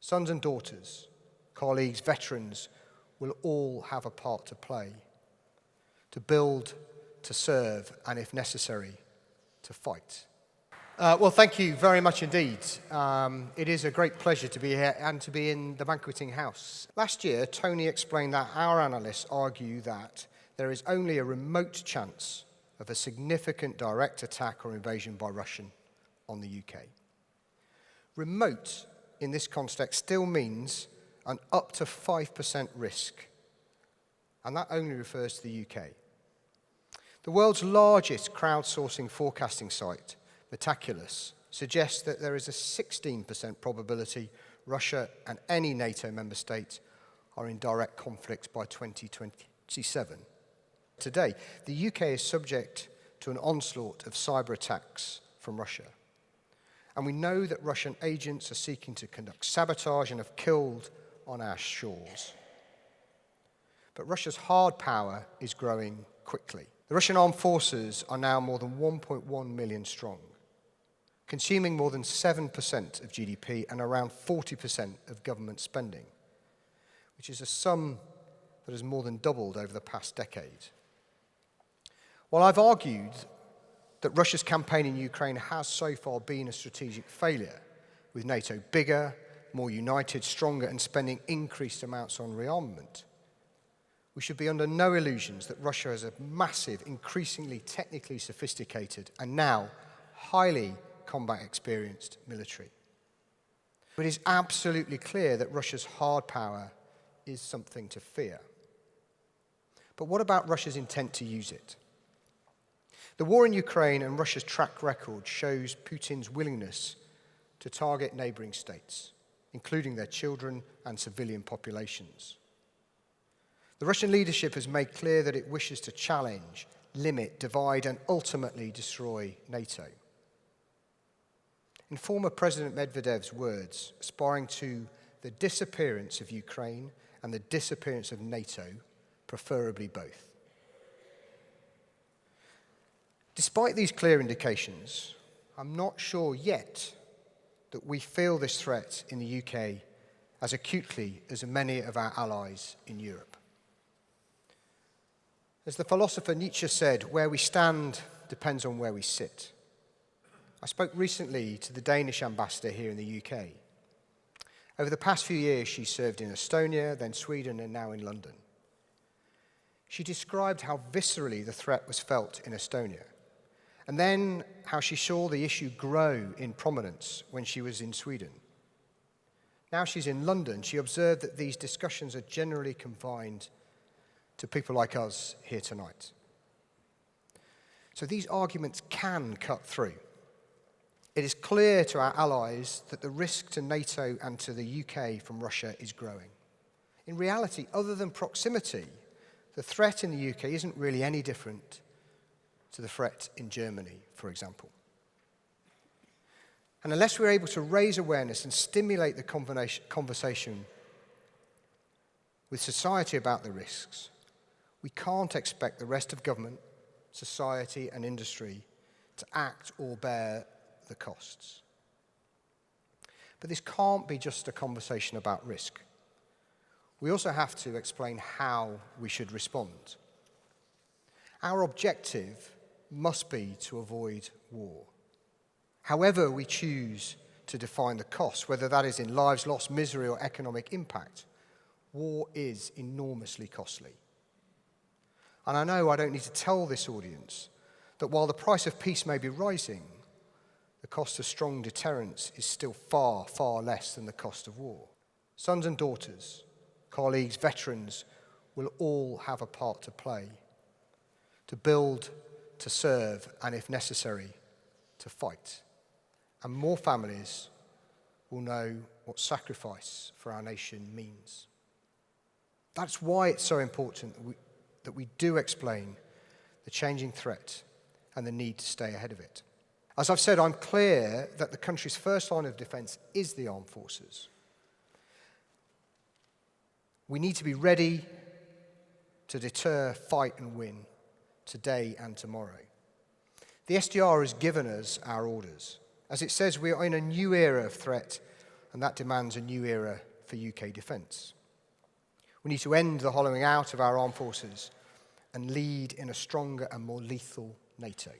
Sons and daughters, colleagues, veterans will all have a part to play, to build, to serve, and if necessary, to fight. Well, thank you very much indeed. It is a great pleasure to be here and to be in the Banqueting House. Last year, Tony explained that our analysts argue that there is only a remote chance of a significant direct attack or invasion by Russia on the UK. Remote in this context still means an up to 5% risk, and that only refers to the UK. The world's largest crowdsourcing forecasting site, Metaculus, suggests that there is a 16% probability Russia and any NATO member state are in direct conflict by 2027. Today, the UK is subject to an onslaught of cyber attacks from Russia. And we know that Russian agents are seeking to conduct sabotage and have killed on our shores. But Russia's hard power is growing quickly. The Russian armed forces are now more than 1.1 million strong, consuming more than 7% of GDP and around 40% of government spending, which is a sum that has more than doubled over the past decade. While I've argued that Russia's campaign in Ukraine has so far been a strategic failure, with NATO bigger, more united, stronger, and spending increased amounts on rearmament, we should be under no illusions that Russia has a massive, increasingly technically sophisticated, and now highly combat experienced military. But it is absolutely clear that Russia's hard power is something to fear. But what about Russia's intent to use it? The war in Ukraine and Russia's track record shows Putin's willingness to target neighboring states, including their children and civilian populations. The Russian leadership has made clear that it wishes to challenge, limit, divide, and ultimately destroy NATO. In former President Medvedev's words, aspiring to the disappearance of Ukraine and the disappearance of NATO, preferably both. Despite these clear indications, I'm not sure yet that we feel this threat in the UK as acutely as many of our allies in Europe. As the philosopher Nietzsche said, where we stand depends on where we sit. I spoke recently to the Danish ambassador here in the UK. Over the past few years, she served in Estonia, then Sweden, and now in London. She described how viscerally the threat was felt in Estonia, and then how she saw the issue grow in prominence when she was in Sweden. Now she's in London, she observed that these discussions are generally confined to people like us here tonight. So these arguments can cut through. It is clear to our allies that the risk to NATO and to the UK from Russia is growing. In reality, other than proximity, the threat in the UK isn't really any different to the threat in Germany, for example. And unless we're able to raise awareness and stimulate the conversation with society about the risks, we can't expect the rest of government, society, and industry to act or bear the costs. But this can't be just a conversation about risk. We also have to explain how we should respond. Our objective must be to avoid war. However we choose to define the cost, whether that is in lives lost, misery, or economic impact, war is enormously costly. And I know I don't need to tell this audience that while the price of peace may be rising, the cost of strong deterrence is still far, far less than the cost of war. Sons and daughters, colleagues, veterans will all have a part to play, to build, to serve, and if necessary, to fight. And more families will know what sacrifice for our nation means. That's why it's so important that we do explain the changing threat and the need to stay ahead of it. As I've said, I'm clear that the country's first line of defense is the armed forces. We need to be ready to deter, fight, and win today and tomorrow. The SDR has given us our orders. As it says, we are in a new era of threat, and that demands a new era for UK defence. We need to end the hollowing out of our armed forces and lead in a stronger and more lethal NATO.